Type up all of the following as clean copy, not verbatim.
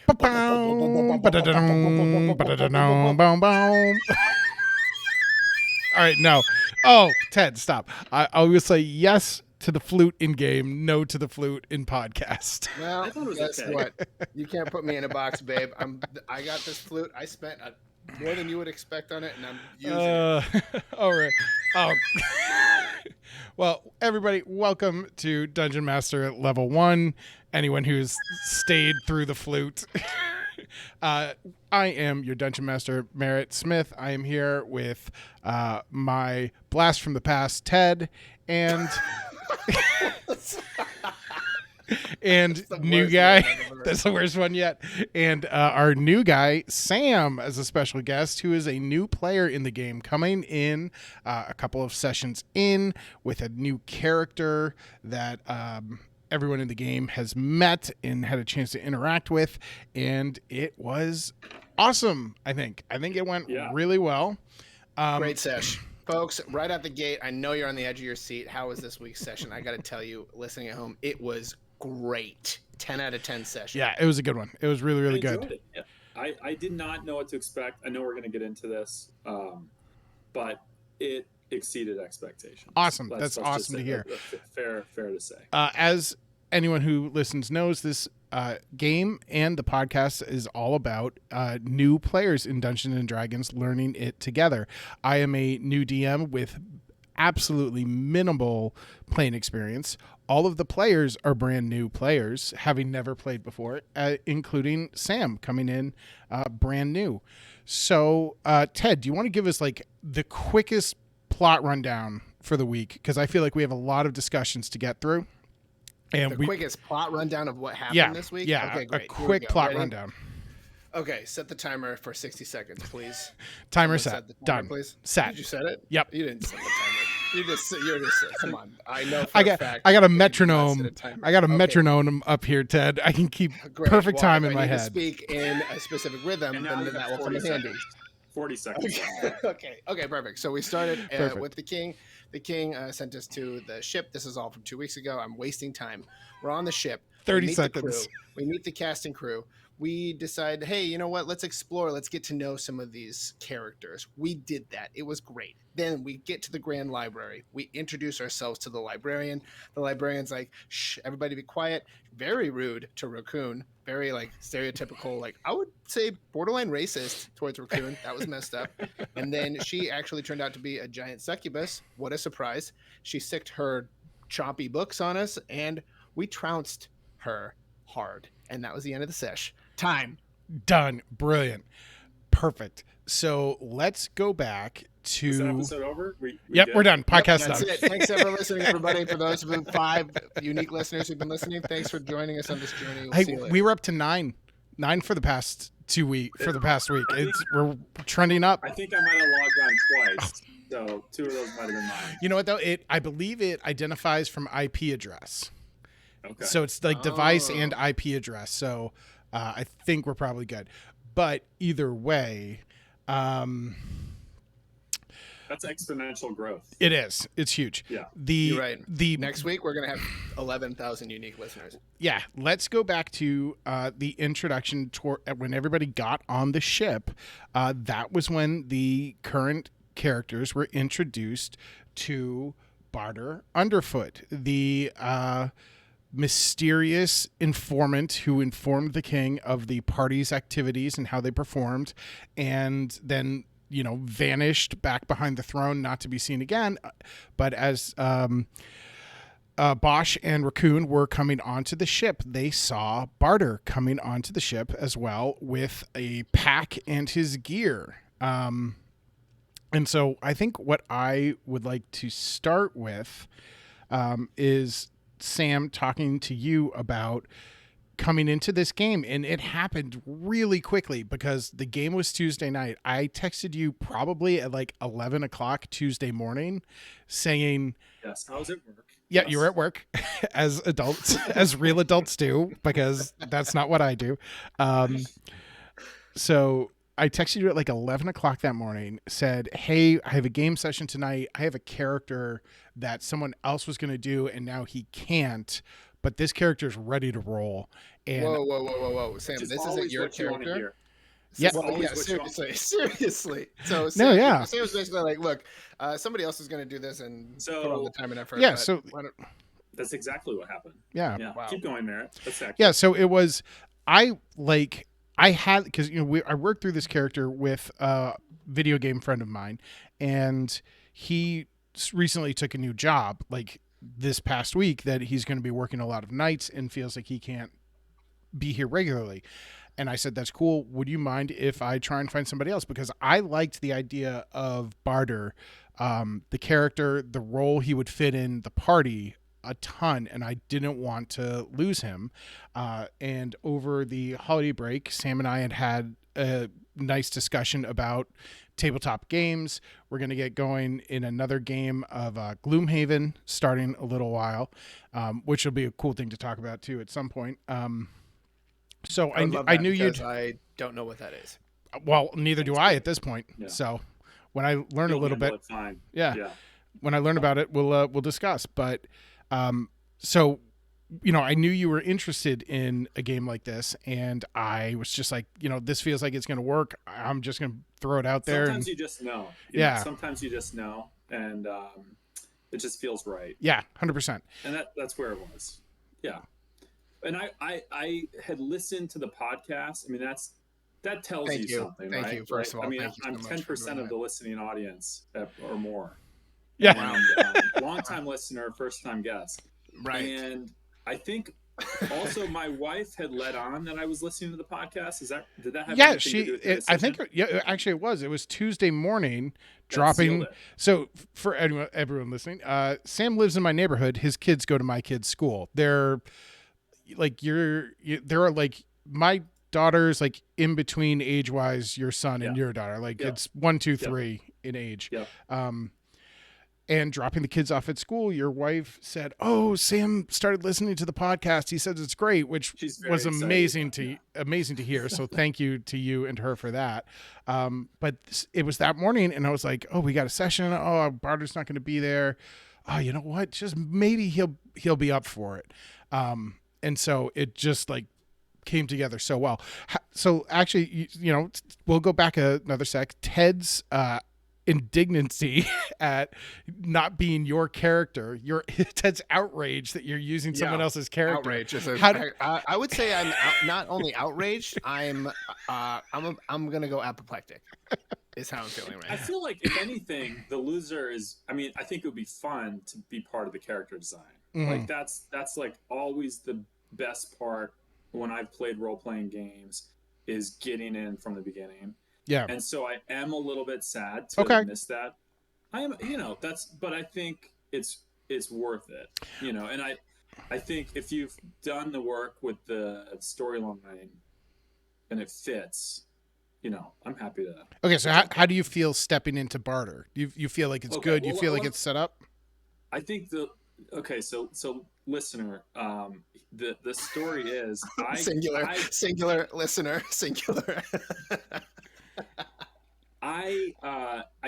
Ba-boom, ba-da-da-dum, ba-da-da-dum, boom, boom. All right, no. Oh, Ted, stop. I will say yes to the flute in game, no to the flute in podcast. Well, I thought it was guess okay. what? You can't put me in a box, babe. I got this flute. I spent more than you would expect on it, and I'm using it. All right. Oh. Well, everybody, welcome to Dungeon Master Level 1. Anyone who's stayed through the flute. I am your Dungeon Master, Merritt Smith. I am here with my blast from the past, Ted, and and new guy. That's the worst one yet. And our new guy, Sam, as a special guest, who is a new player in the game, coming in a couple of sessions in with a new character that everyone in the game has met and had a chance to interact with, and it was awesome. I think it went really well. Great sesh. Folks, right out the gate, I know you're on the edge of your seat. How was this week's session? I got to tell you, listening at home, it was great. 10 out of 10 session. Yeah, it was a good one. It was really, really good. It. Yeah. I did not know what to expect. I know we're going to get into this, but it exceeded expectations. Awesome. That's awesome to hear. Fair to say. As anyone who listens knows, this game and the podcast is all about new players in Dungeons and Dragons learning it together. I am a new DM with absolutely minimal playing experience. All of the players are brand new players, having never played before, including Sam coming in brand new. So, Ted, do you want to give us like the quickest plot rundown for the week? Because I feel like we have a lot of discussions to get through. And the quickest plot rundown of what happened this week? Yeah, okay, great. A quick plot rundown. Okay, set the timer for 60 seconds, please. Timer set. Timer, done. Please. Set. Did you set it? Yep. You didn't set the timer. You're just come on. I know for I a fact. I got a metronome. I got a Okay. metronome up here, Ted. I can keep Great. perfect time if in I my need to head. speak in a specific rhythm, And then now you that got will come 40 in handy. seconds. 40 seconds. Okay, perfect. So we started Perfect. with the king. The king sent us to the ship. This is all from 2 weeks ago. I'm wasting time. We're on the ship. 30 We meet seconds. The crew. We meet the cast and crew. We decide, hey, you know what? Let's explore. Let's get to know some of these characters. We did that. It was great. Then we get to the Grand Library. We introduce ourselves to the librarian. The librarian's like, shh, everybody be quiet. Very rude to Raccoon. Very like stereotypical, like I would say borderline racist towards Raccoon. That was messed up. And then she actually turned out to be a giant succubus. What a surprise. She sicked her choppy books on us and we trounced her hard. And that was the end of the sesh. Time. Done. Brilliant. Perfect. So let's go back to. Is that episode over? We're done. Podcast That's done. it. Thanks for listening, everybody. For those of the 5 unique listeners who've been listening, thanks for joining us on this journey. We'll see you later. We were up to 9 for the past 2 weeks. For the past week, we're trending up. I think I might have logged on twice, so 2 of those might have been mine. You know what though? I believe it identifies from IP address. Okay. So it's like device and IP address. So I think we're probably good. But either way, that's exponential growth. it is. It's huge. Yeah. You're right. Next week we're gonna have 11,000 unique listeners. Yeah, let's go back to the introduction when everybody got on the ship. That was when the current characters were introduced to Barter Underfoot, the mysterious informant who informed the king of the party's activities and how they performed, and then vanished back behind the throne, not to be seen again. But as Bosch and Raccoon were coming onto the ship, they saw Barter coming onto the ship as well with a pack and his gear. And so I think what I would like to start with is Sam talking to you about coming into this game, and it happened really quickly because the game was Tuesday night. I texted you probably at like 11 o'clock Tuesday morning saying, yes, I was at work. Yeah, yes. You were at work as adults, as real adults do, because that's not what I do. So I texted you at like 11 o'clock that morning, said, hey, I have a game session tonight. I have a character that someone else was going to do, and now he can't, but this character is ready to roll. And whoa, Sam, Just this isn't always your what you want to character. hear. Yeah. Just always yeah, what you want. seriously. So No, Sam, yeah. Sam was basically like, look, somebody else is going to do this and So- put all the time and effort. Yeah, but so- why don't- That's exactly what happened. yeah. Yeah. Wow. Keep going, Merritt. That's accurate. Yeah, so it was I had because I worked through this character with a video game friend of mine, and he recently took a new job like this past week that he's going to be working a lot of nights and feels like he can't be here regularly. And I said, that's cool. Would you mind if I try and find somebody else? Because I liked the idea of Barter, the character, the role he would fit in the party a ton, and I didn't want to lose him. And over the holiday break, Sam and I had a nice discussion about tabletop games. We're going to get going in another game of Gloomhaven starting a little while, which will be a cool thing to talk about too at some point. So would love I that knew because you'd. I don't know what that is. Well, neither do I at this point. Yeah. So when I learn a You'll little handle bit, it fine. yeah, when I learn about it, we'll discuss. But so I knew you were interested in a game like this, and I was just like, this feels like it's going to work. I'm just going to throw it out there. Sometimes you just know. Yeah. Sometimes you just know, and it just feels right. Yeah, 100%. And that's where it was. Yeah. And I had listened to the podcast. I mean, that tells Thank you. something, Thank right? you, first of all. I mean, Thank you so I'm much for 10% doing of that. the listening audience or more. Yeah. And, long-time listener, first-time guest. Right. And I think also my wife had led on that I was listening to the podcast. Did that have Yeah, anything to do with the I think, decision? actually it was. It was Tuesday morning That dropping. sealed it. So for everyone listening, Sam lives in my neighborhood. His kids go to my kids' school. They're like, there are like my daughter's like in between age wise, your son and Yeah. your daughter. Like Yeah. it's 1, 2, 3 in age. Yeah. And dropping the kids off at school, your wife said, "Oh, Sam started listening to the podcast. He says it's great," which She's very was excited amazing about amazing to hear. So thank you to you and her for that. But it was that morning, and I was like, "Oh, we got a session. Oh, Barter's not going to be there. Oh, you know what? Just maybe he'll be up for it." And so it just like came together so well. So actually, we'll go back another sec. Ted's indignancy at not being your character, Ted's outrage that you're using someone else's character. Outrage. I would say I'm not only outraged. I'm gonna go apoplectic. Is how I'm feeling right I now. feel like if anything, the loser is. I mean, I think it would be fun to be part of the character design. Mhm. Like that's like always the best part when I've played role playing games is getting in from the beginning. Yeah. And so I am a little bit sad to Okay. miss that. I am, but I think it's worth it, and I think if you've done the work with the storyline and it fits, I'm happy to. Okay, so how do you feel stepping into Barter? You feel like it's Okay, good? You well, feel like well- it's set up? I think so listener, the story is Singular listener, singular. I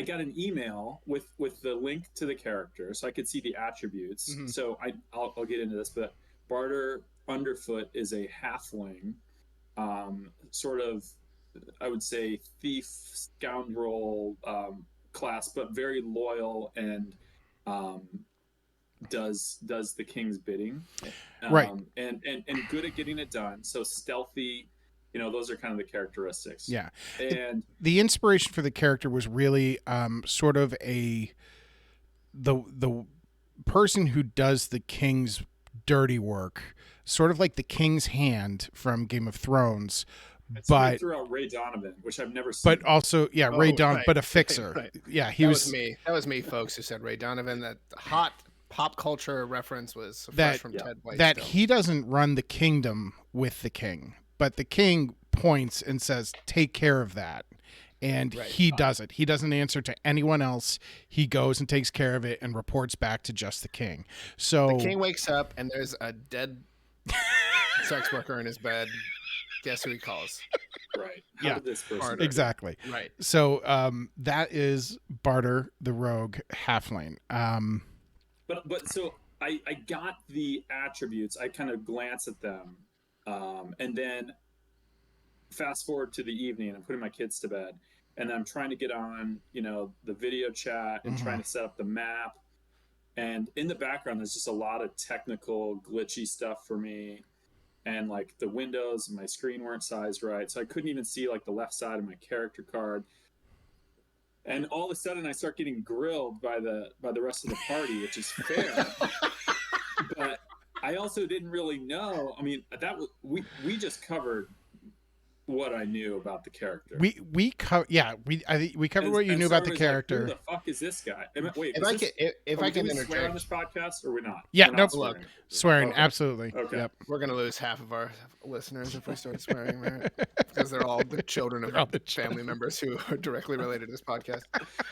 got an email with the link to the character, so I could see the attributes. Mhm. So I'll get into this, but Barter Underfoot is a halfling, sort of, I would say thief, scoundrel class, but very loyal and does the king's bidding, Right. and good at getting it done. So stealthy. Those are kind of the characteristics. Yeah. And The inspiration for the character was really sort of the person who does the king's dirty work, sort of like the king's hand from Game of Thrones, but threw out Ray Donovan, which I've never seen. but also Ray Donovan, right, but a fixer. right. Yeah, he That was was me. That was me, folks, who said Ray Donovan. That hot pop culture reference was fresh That- from yeah. Ted White. that still. he doesn't run the kingdom with the king, but the king points and says, "Take care of that." And Right. he does it. He doesn't answer to anyone else. He goes and takes care of it and reports back to just the king. So The king wakes up and there's a dead sex worker in his bed. Guess who he calls? right. How Yeah. did this person? Barter. exactly. Right. So that is Barter the rogue halfling. But so I got the attributes. I kind of glance at them, and then fast forward to the evening. I'm putting my kids to bed, and I'm trying to get on, the video chat and trying to set up the map. And in the background, there's just a lot of technical glitchy stuff for me, and like the windows and my screen weren't sized right, so I couldn't even see like the left side of my character card. And all of a sudden, I start getting grilled by the rest of the party, which is fair. But I also didn't really know. I mean, we just covered what I knew about the character. We covered what you knew about the character. Like, who the fuck is this guy? Wait, if I can swear on interject this podcast, or we're not? Yeah, we're no, not swearing. Swearing, Okay. absolutely. Okay. Yep. we're gonna lose half of our listeners if we start swearing, right? Because they're all the children of family members who are directly related to this podcast.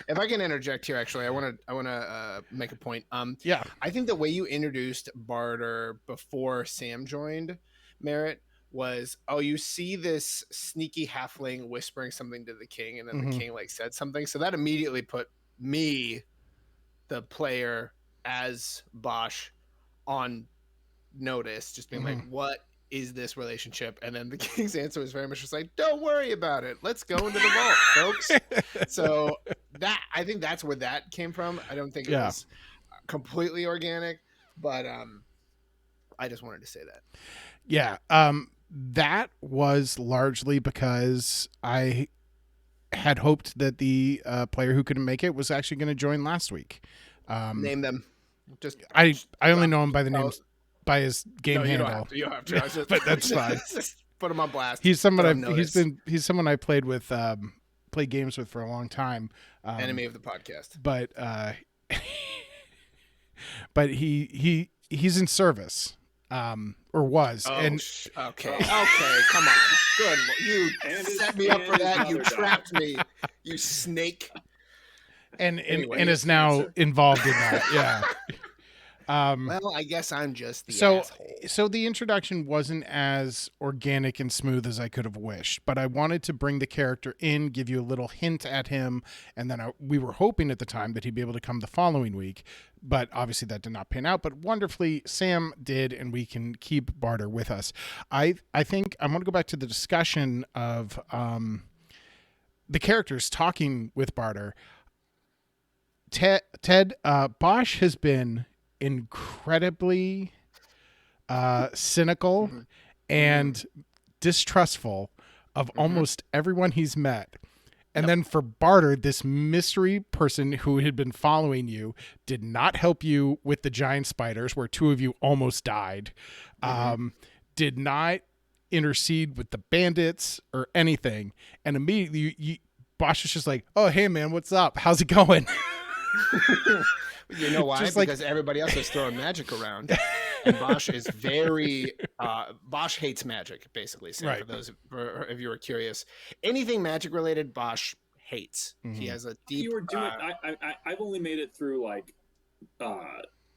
If I can interject here, actually, I want to make a point. Yeah. I think the way you introduced Barter before Sam joined, Merritt, was, you see this sneaky halfling whispering something to the king, and then the king like said something. So that immediately put me, the player, as Bosch, on notice, just being like, what is this relationship? And then the king's answer was very much just like, don't worry about it. Let's go into the vault, folks. So I think that's where that came from. I don't think it was completely organic, but I just wanted to say that. Yeah. That was largely because I had hoped that the player who couldn't make it was actually going to join last week. Name them. Just I only know him by the names, by his game handle. You don't have to. Just, but that's fine. Just put him on blast. He's someone he's someone I played games with for a long time. Enemy of the podcast. But but he's in service. Or was. Okay, come on. Good. You set me up for that. You trapped me. You snake. And is now involved in that. Yeah. Well, I guess I'm just the asshole. So the introduction wasn't as organic and smooth as I could have wished, but I wanted to bring the character in, give you a little hint at him, and then we were hoping at the time that he'd be able to come the following week, but obviously that did not pan out. But wonderfully, Sam did, and we can keep Barter with us. I think I want to go back to the discussion of the characters talking with Barter. Ted, Bosch has been incredibly cynical and distrustful of almost everyone he's met. And then for Barter, this mystery person who had been following you did not help you with the giant spiders where two of you almost died, did not intercede with the bandits or anything. And immediately Bosch was just like, oh, hey man, what's up? How's it going? You know why? Because everybody else is throwing magic around, and Bosch is very Bosch hates magic, basically. So right. For those if you were curious, anything magic related, Bosch hates. He has a deep. You were doing. I've only made it through like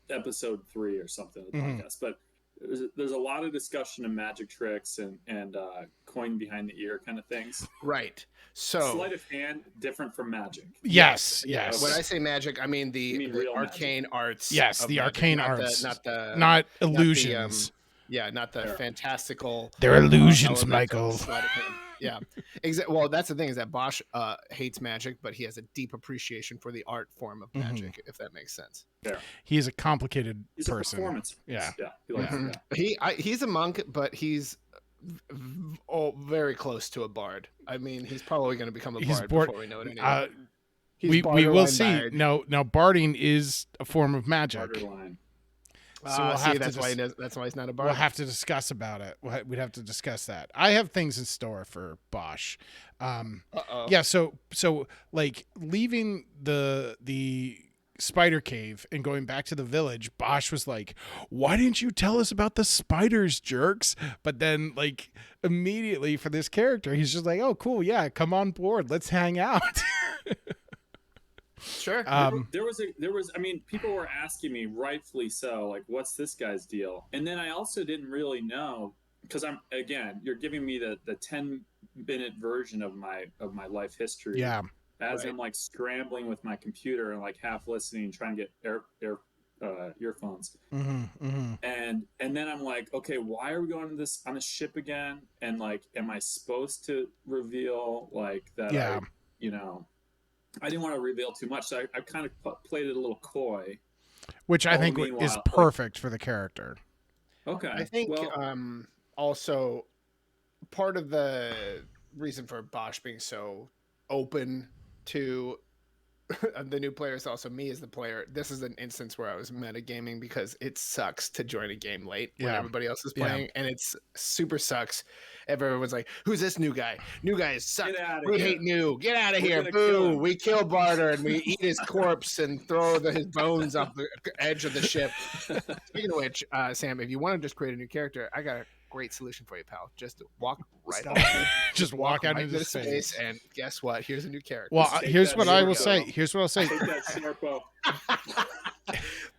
episode 3 or something of the podcast, but there's a lot of discussion of magic tricks and coin behind the ear kind of things. Right. So sleight of hand, different from magic. Yes. When I say magic, I mean the arcane magic. arts. Yes, the magic, arcane arts, not illusions. Not the fantastical. They're illusions, Michael. Yeah, exactly. Well, that's the thing is that Bosch hates magic, but he has a deep appreciation for the art form of magic, if that makes sense. Yeah. He is a complicated person. A performance. Yeah. He likes that. He's a monk, but he's very close to a bard. I mean, he's probably going to become a bard before we know it anyway. We will see. Now barding is a form of magic. Borderline. So we'll have that's why he's not a bard. We'll have to discuss about it. We'd have to discuss that. I have things in store for Bosch. Yeah. So like leaving the spider cave and going back to the village, Bosch was like, "Why didn't you tell us about the spiders, jerks?" But then like immediately for this character, he's just like, "Oh, cool. Yeah, come on board. Let's hang out." Sure. There was. I mean, people were asking me, rightfully so, like, "What's this guy's deal?" And then I also didn't really know because you're giving me the 10-minute version of my life history. Yeah. As I'm like scrambling with my computer and like half listening, trying to get earphones. Mm-hmm. And then I'm like, okay, why are we going to this on a ship again? And like, am I supposed to reveal like that? Yeah. I didn't want to reveal too much, so I kind of played it a little coy. Which I think is Meanwhile, perfect for the character. Okay. I think Well, also part of the reason for Bosch being so open to the new players, also me as the player, this is an instance where I was metagaming because it sucks to join a game late when everybody else is playing, and it's super sucks. Everyone's like, "Who's this new guy? New guys suck. Get out of We here. hate new. Get out of We're here! gonna kill Boo! him." We kill Barter and we eat his corpse and throw his bones off the edge of the ship." Speaking of which, Sam, if you want to just create a new character, I got a great solution for you, pal. Just walk right off. Just walk out right into space. and guess what? Here's a new character. Well, Just take here's that what I will Snorko. say. Here's what I'll say. Take that Snorko.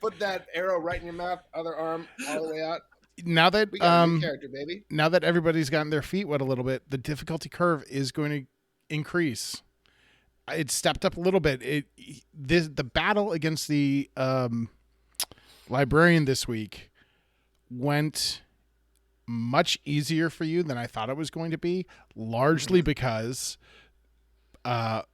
Put that arrow right in your mouth, other arm all the way out. Now that We got a new character, baby. now that everybody's gotten their feet wet a little bit, the difficulty curve is going to increase. It stepped up a little bit. The battle against the librarian this week went much easier for you than I thought it was going to be, largely because All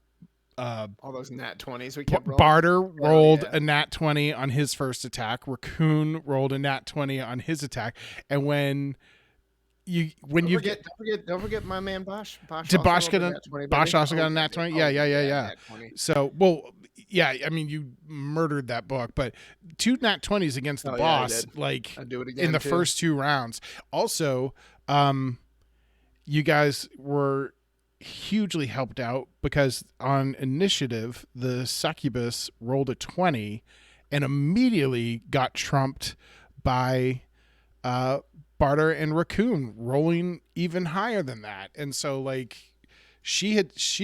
those nat 20s we kept rolling. Barter rolled yeah. a nat 20 on his first attack. Raccoon rolled a nat 20 on his attack. And Don't forget my man Bosch. Did Bosch also get a nat 20, Bosch baby. also got a nat 20? Yeah. nat 20. So, well, yeah, I mean, you murdered that book, but 2 nat 20s against the I boss, did. like I'll do it again in the too. first 2 rounds. Also, you guys were hugely helped out because on initiative, the succubus rolled a 20 and immediately got trumped by Barter and Raccoon rolling even higher than that. And so like she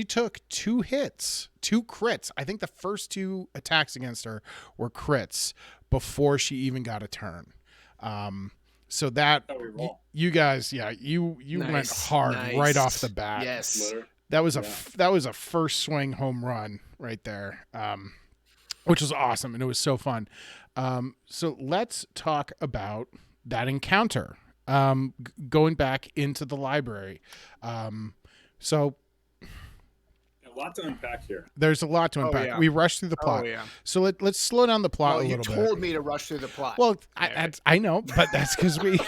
took 2 hits, 2 crits. I think the first 2 attacks against her were crits before she even got a turn. So that you guys, you went hard right off the bat. Yes. That was a first swing home run right there, which was awesome, and it was so fun. So let's talk about that encounter, going back into the library. So A lot to unpack here. there's a lot to unpack. yeah. We rushed through the plot. Oh, yeah. So let's slow down the plot a You little told bit. me to rush through the plot. Well, I know, but that's because we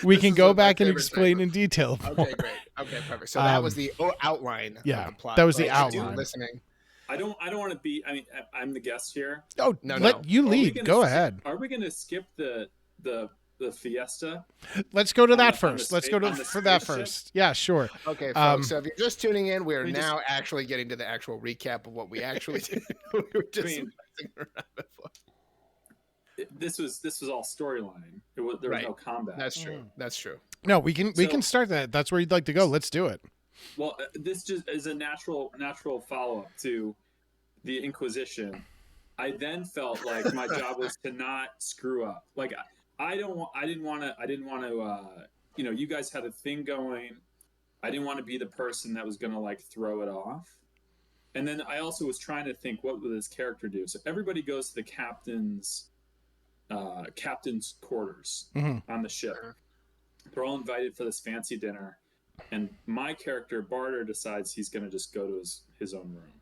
This can is go my back and favorite explain segment. in detail. Okay, great. Okay, perfect. So that was the outline yeah, of the plot. that was the For those outline. Listening. I don't want to be. I mean, I'm the guest here. Oh, No. let you Are we lead. gonna Go skip- ahead. Are we going to skip the fiesta? Let's go to on that the- on first. the Let's go spa- to on the for that spaceship? first. Yeah, sure. Okay, folks. So if you're just tuning in, we are we now actually getting to the actual recap of what we actually did. We were just mean, messing around before. This was all storyline. There was Right. no combat. That's true. That's true. No, we can So- start that. That's where you'd like to go. Let's do it. Well, this just is a natural follow up to the Inquisition. I then felt like my job was to not screw up. Like I didn't want to. You guys had a thing going. I didn't want to be the person that was going to like throw it off. And then I also was trying to think, what would this character do? So everybody goes to the captain's quarters Mhm. on the ship. Uh-huh. They're all invited for this fancy dinner, and my character Barter decides he's going to just go to his own room.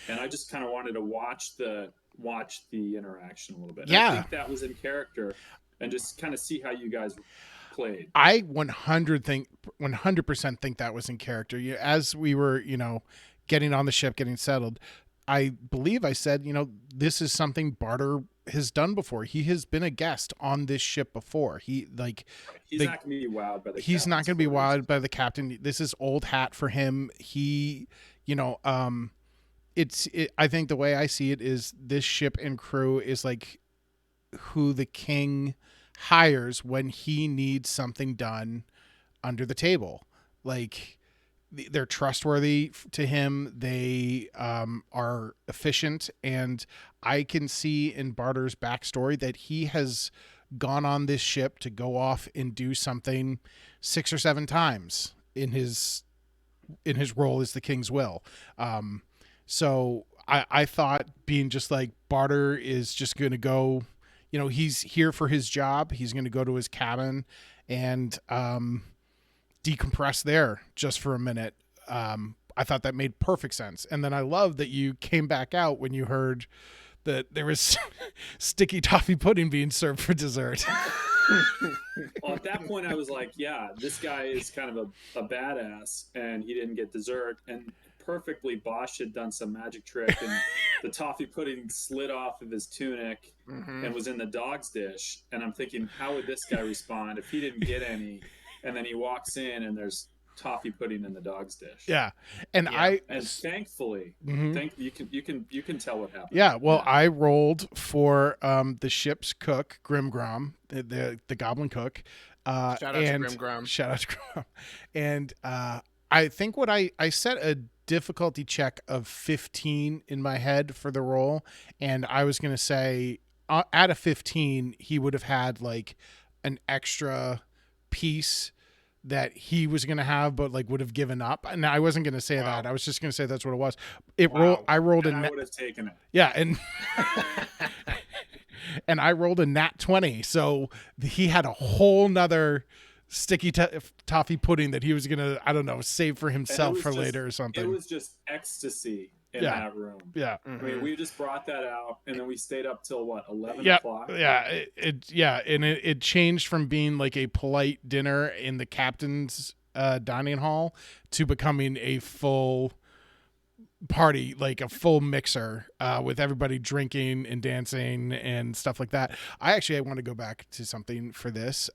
And I just kind of wanted to watch the interaction a little bit. And Yeah. I think that was in character, and just kind of see how you guys played. I 100% think that was in character. As we were, getting on the ship, getting settled, I believe I said, this is something Barter has done before. He has been a guest on this ship before. He's not going to be wowed by the. He's not going to be captain's wowed by the captain. This is old hat for him. I think the way I see it is this ship and crew is like who the king hires when he needs something done under the table. Like they're trustworthy to him. They are efficient, and I can see in Barter's backstory that he has gone on this ship to go off and do something 6 or 7 times in his role as the king's will. So I thought being just like Barter is just going to go, he's here for his job. He's going to go to his cabin and decompress there just for a minute. I thought that made perfect sense. And then I love that you came back out when you heard that there was sticky toffee pudding being served for dessert. Well, at that point, I was like, yeah, this guy is kind of a badass, and he didn't get dessert. And perfectly, Bosch had done some magic trick, and the toffee pudding slid off of his tunic and was in the dog's dish. And I'm thinking, how would this guy respond if he didn't get any? And then he walks in, and there's toffee pudding in the dog's dish. Yeah, and thankfully, you can tell what happened. Yeah, well, I rolled for the ship's cook, Grimgrom, the goblin cook. Shout out to Grimgrom. Shout out to Grimgrom. And I think what I set a difficulty check of 15 in my head for the roll, and I was going to say out of 15, he would have had like an extra piece that he was going to have, but like would have given up. And I wasn't going to say that. I was just going to say that's what it was. I rolled and I would have taken it. Yeah. And, and I rolled a nat 20. So he had a whole nother sticky toffee pudding that he was going to, I don't know, save for himself for later or something. It was just ecstasy in that room. Yeah. I mean, we just brought that out, and then we stayed up till what, 11 yeah, o'clock? Yeah. And it changed from being like a polite dinner in the captain's dining hall to becoming a full party, like a full mixer with everybody drinking and dancing and stuff like that. I want to go back to something for this.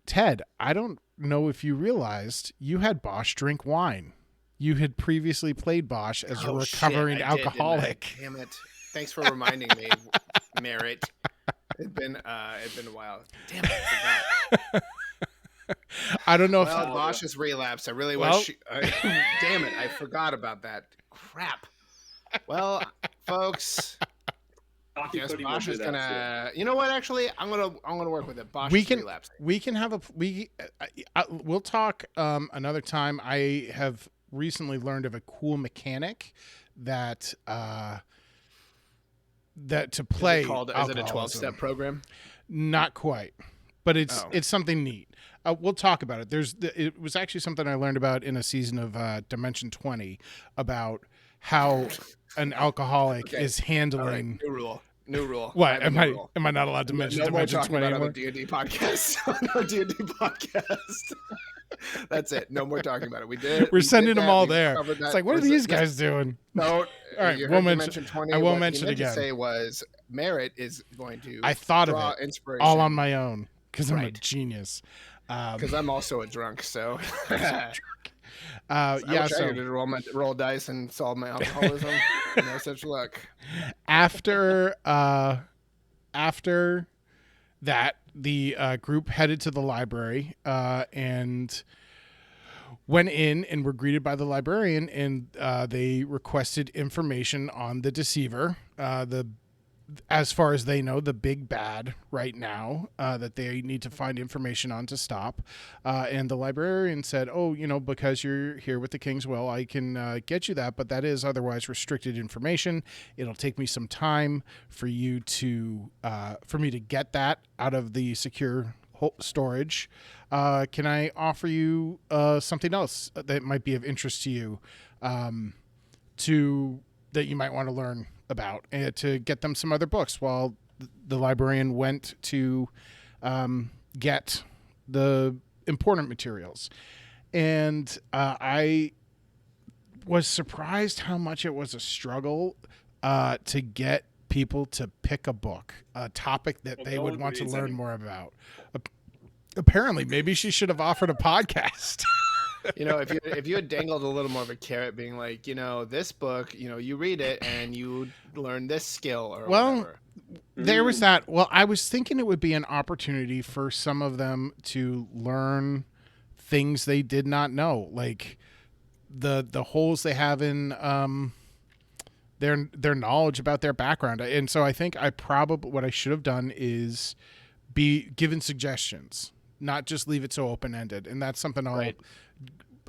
Ted, I don't know if you realized you had Bosch drink wine. You had previously played Bosch as a recovering alcoholic. Damn it! Thanks for reminding me, Merritt. It'd been a while. Damn it! I forgot. I don't know if Bosch has relapsed. I really wish. Damn it! I forgot about that. Crap. Well, folks. Yes, Bosch is gonna. You know what? Actually, I'm gonna work with it. Bosch is relapsing. We'll talk another time. I have recently learned of a cool mechanic that to play. Is it a 12-step program? Not quite, but it's something neat. We'll talk about it. It was actually something I learned about in a season of Dimension 20 about how an alcoholic is handling. Right. New rule. What am I not allowed to mention Dimension 20 anymore? No more talking about it on the D&D podcast. On our D&D podcast. That's it. No more talking about it. We're sending them all there. It's like, what are these guys doing? No. All right, we'll mention 20. I won't mention it again. To say was Merritt is going to. I thought of it inspiration all on my own because I'm a genius. Because I'm also a drunk, so. I could roll dice and solve my alcoholism. No such luck. After that, the group headed to the library and went in and were greeted by the librarian, and they requested information on the Deceiver, as far as they know, the big bad right now that they need to find information on to stop. And the librarian said, because you're here with the King's Will, I can get you that, but that is otherwise restricted information. It'll take me some time for me to get that out of the secure storage. Can I offer you something else that might be of interest to you, that you might want to learn about, to get them some other books while the librarian went to get the important materials. And I was surprised how much it was a struggle to get people to pick a book, a topic that they would want to learn more about. Apparently, maybe she should have offered a podcast. If you had dangled a little more of a carrot, being like, this book, you read it and you learn this skill or whatever. There was that. Well, I was thinking it would be an opportunity for some of them to learn things they did not know, like the holes they have in their knowledge about their background. And so I think what I should have done is be given suggestions, not just leave it so open-ended. And that's something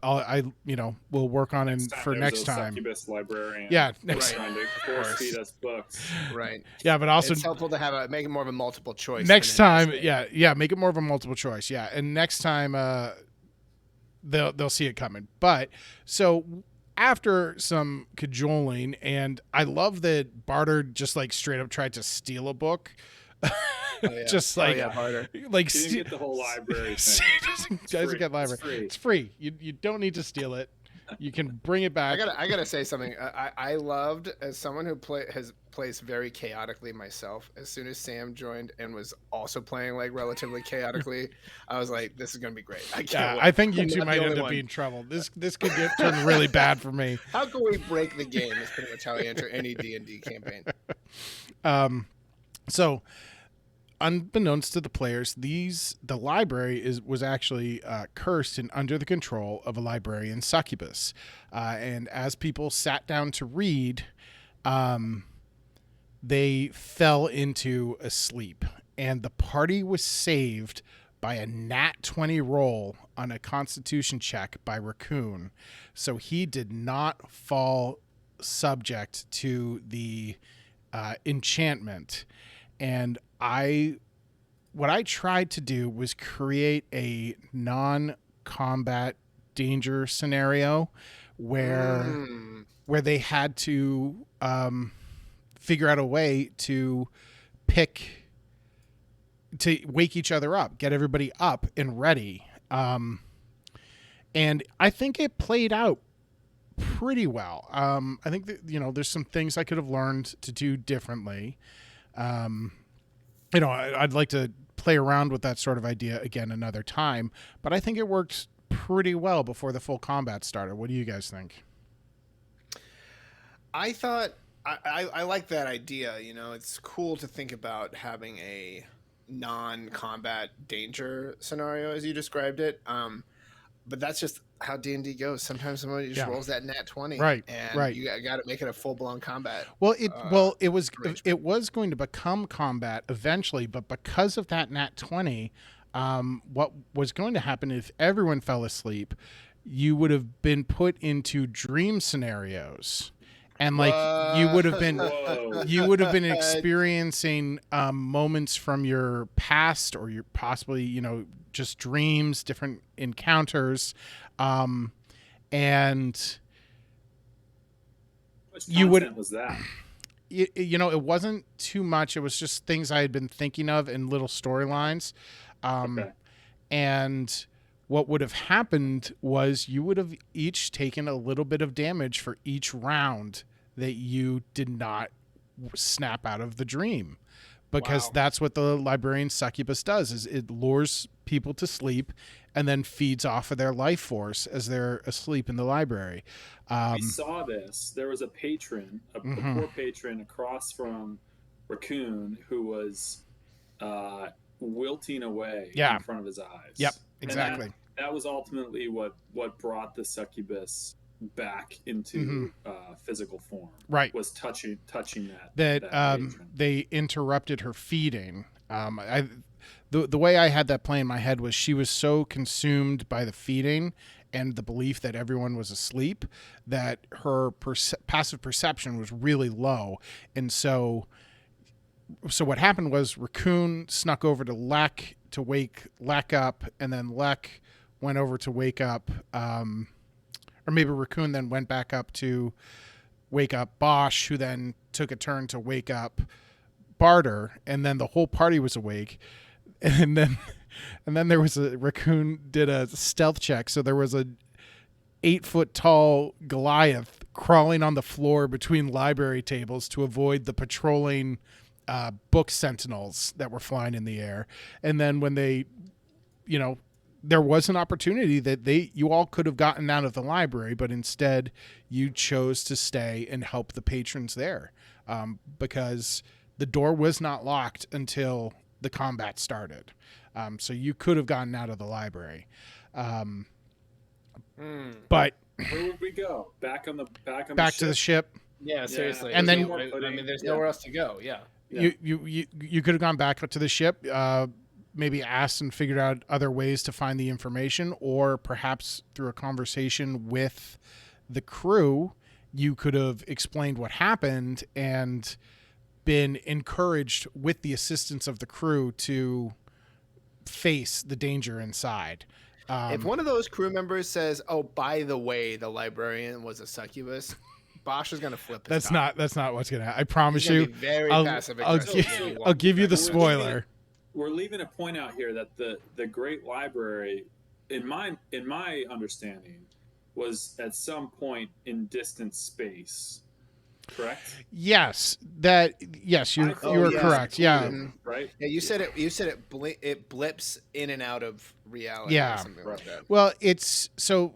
we'll work on it for there's next a time. Succubus librarian. Yeah, next trying to force feed us books. Right. Yeah, but also It's helpful to make it more of a multiple choice. next time. Yeah, make it more of a multiple choice. Yeah, and next time they'll see it coming. But so after some cajoling, and I love that Barter just like straight up tried to steal a book. Just like Barter. like You didn't get the whole library thing. doesn't get library. It's free. You don't need to steal it. You can bring it back. I gotta say something. I loved, as someone who plays very chaotically myself. As soon as Sam joined and was also playing like relatively chaotically, I was like, "This is gonna be great." I think you two might end up being in trouble. This could turn really bad for me. How can we break the game? Is pretty much how I enter any D&D campaign. So, unbeknownst to the players, the library was actually cursed and under the control of a librarian succubus. And as people sat down to read, they fell into a sleep. And the party was saved by a nat 20 roll on a constitution check by Raccoon. So he did not fall subject to the enchantment. And what I tried to do was create a non-combat danger scenario where they had to figure out a way to wake each other up, get everybody up and ready. And I think it played out pretty well. I think that, there's some things I could have learned to do differently. I'd like to play around with that sort of idea again another time, but I think it worked pretty well before the full combat started. What do you guys think? I thought I like that idea. It's cool to think about having a non-combat danger scenario as you described it. But that's just how D&D goes. Sometimes somebody just rolls that nat 20, right? You got to make it a full-blown combat. Well, it was going to become combat eventually, but because of that nat 20, what was going to happen if everyone fell asleep, you would have been put into dream scenarios. And you would have been experiencing moments from your past, or your possibly just dreams, different encounters, and you would was that. It wasn't too much. It was just things I had been thinking of in little storylines, and what would have happened was you would have each taken a little bit of damage for each round that you did not snap out of the dream, because that's what the librarian succubus does, is it lures people to sleep and then feeds off of their life force as they're asleep in the library. We saw this. There was a patron, a poor patron across from Raccoon, who was wilting away in front of his eyes. Yep, exactly. That was ultimately what brought the succubus back into physical form. Right. Was touching that patron. They interrupted her feeding. The way I had that play in my head was she was so consumed by the feeding and the belief that everyone was asleep that her passive perception was really low. And so what happened was Raccoon snuck over to Lek to wake Lek up, and then Lek went over to wake up, or maybe Raccoon then went back up to wake up Bosch, who then took a turn to wake up Barter, and then the whole party was awake. And then there was Raccoon did a stealth check, so there was a 8-foot tall Goliath crawling on the floor between library tables to avoid the patrolling book sentinels that were flying in the air. And then when they, there was an opportunity that you all could have gotten out of the library, but instead you chose to stay and help the patrons there, because the door was not locked until the combat started. So you could have gotten out of the library. But where would we go? Back to the ship. Yeah, seriously. And then there's nowhere else to go. Yeah. You could have gone back to the ship. maybe asked and figured out other ways to find the information, or perhaps through a conversation with the crew, you could have explained what happened and been encouraged with the assistance of the crew to face the danger inside. If one of those crew members says, "Oh, by the way, the librarian was a succubus," Bosch is gonna flip his top. That's not what's gonna happen. I promise He's gonna you. be very I'll, passive I'll, aggressive. gi- I'll give you the spoiler. We're leaving a point out here that the Great Library, in my understanding, was at some point in distant space. Correct? Yes, you are correct. Yeah. Right? Yeah, you said it blips in and out of reality Yeah. or something like that. Well, it's so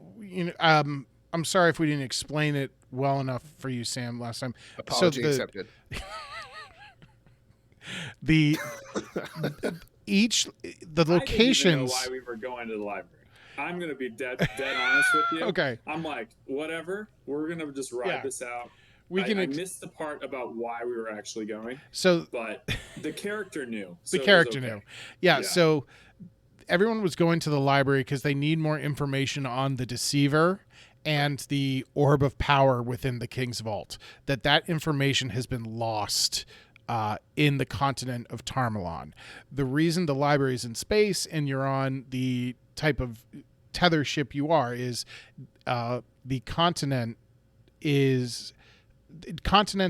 I'm sorry if we didn't explain it well enough for you, Sam, last time. Apology accepted. The I locations. didn't even know why we were going to the library. I'm gonna be dead honest with you. Okay. I'm like, whatever. We're gonna just ride this out. I missed the part about why we were actually going. So, but the character knew. The character knew. Yeah. So everyone was going to the library because they need more information on the Deceiver and the Orb of Power within the King's Vault. That information has been lost in the continent of Tarmalon. The reason the library is in space and you're on the type of tether ship you are is the continents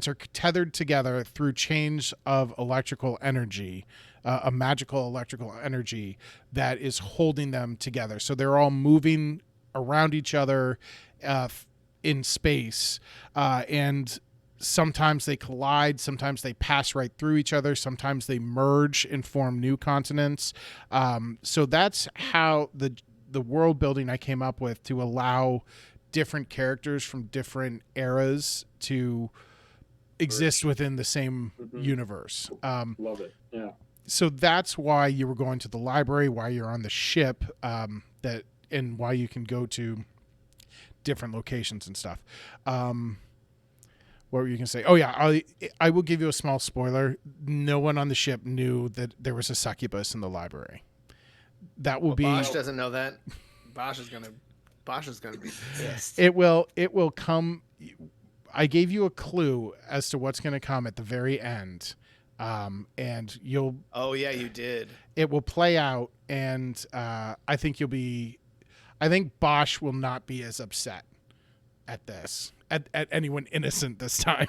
are tethered together through chains of electrical energy, a magical electrical energy that is holding them together. So they're all moving around each other in space, and sometimes they collide, sometimes they pass right through each other, sometimes they merge and form new continents. So that's how the world building I came up with to allow different characters from different eras to exist within the same universe. Love it. Yeah. So that's why you were going to the library, why you're on the ship, and why you can go to different locations and stuff. What were you going to say? Oh yeah, I will give you a small spoiler. No one on the ship knew that there was a succubus in the library. That will be. Bosch doesn't know that. Bosch is gonna be pissed. It will come. I gave you a clue as to what's going to come at the very end, and you'll. Oh yeah, you did. It will play out, and I think you'll be. I think Bosch will not be as upset at this, at anyone innocent this time.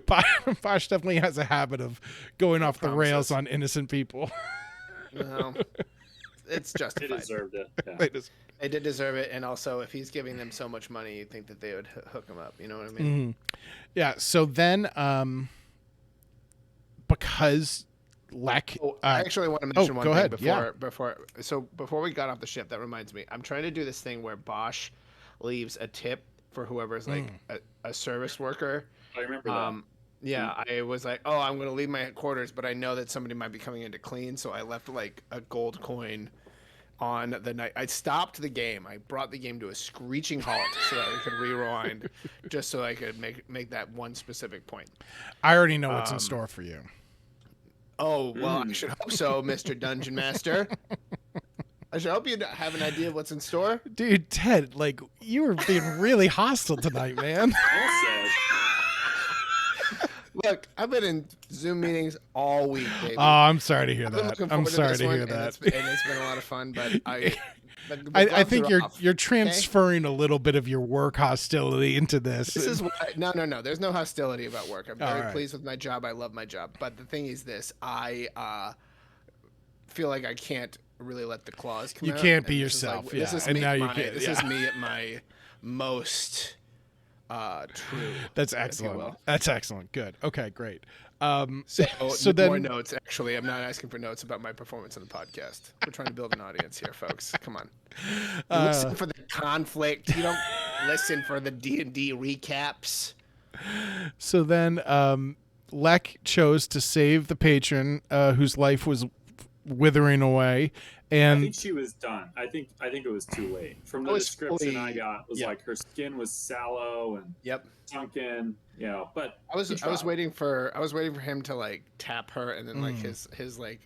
Bosch definitely has a habit of going off the rails on innocent people. No, it's justified. They deserved it. Yeah. They did deserve it, and also if he's giving them so much money, you'd think that they would hook him up. You know what I mean? Mm-hmm. Yeah. So then, because Lek, I actually want to mention one thing before we got off the ship. That reminds me, I'm trying to do this thing where Bosch leaves a tip for whoever's like a service worker. I remember that. Yeah, I was like, oh, I'm going to leave my quarters, but I know that somebody might be coming in to clean, so I left like a gold coin on the night. I stopped the game. I brought the game to a screeching halt so that we could rewind, just so I could make that one specific point. I already know what's in store for you. Oh, well, I should hope so, Mr. Dungeon Master. I should hope you have an idea of what's in store. Dude, Ted, like, you were being really hostile tonight, man. Look, I've been in Zoom meetings all week, baby. Oh, I'm sorry to hear that. I'm sorry to hear that. And it's been a lot of fun, but I think you're transferring a little bit of your work hostility into this. This is no. There's no hostility about work. I'm very pleased with my job. I love my job. But the thing is this, I feel like I can't really let the claws come out. You can't be yourself. This is me at my most true. That's excellent. That's excellent. Good. Okay, great. So then, more notes. Actually, I'm not asking for notes about my performance on the podcast. We're trying to build an audience here, folks. Come on. You listen for the conflict. You don't listen for the D&D recaps. So then, Lek chose to save the patron whose life was withering away, and I think she was done. I think it was too late. From the description I got, it was like her skin was sallow and sunken. You know, but I was waiting for him to like tap her, and then like his like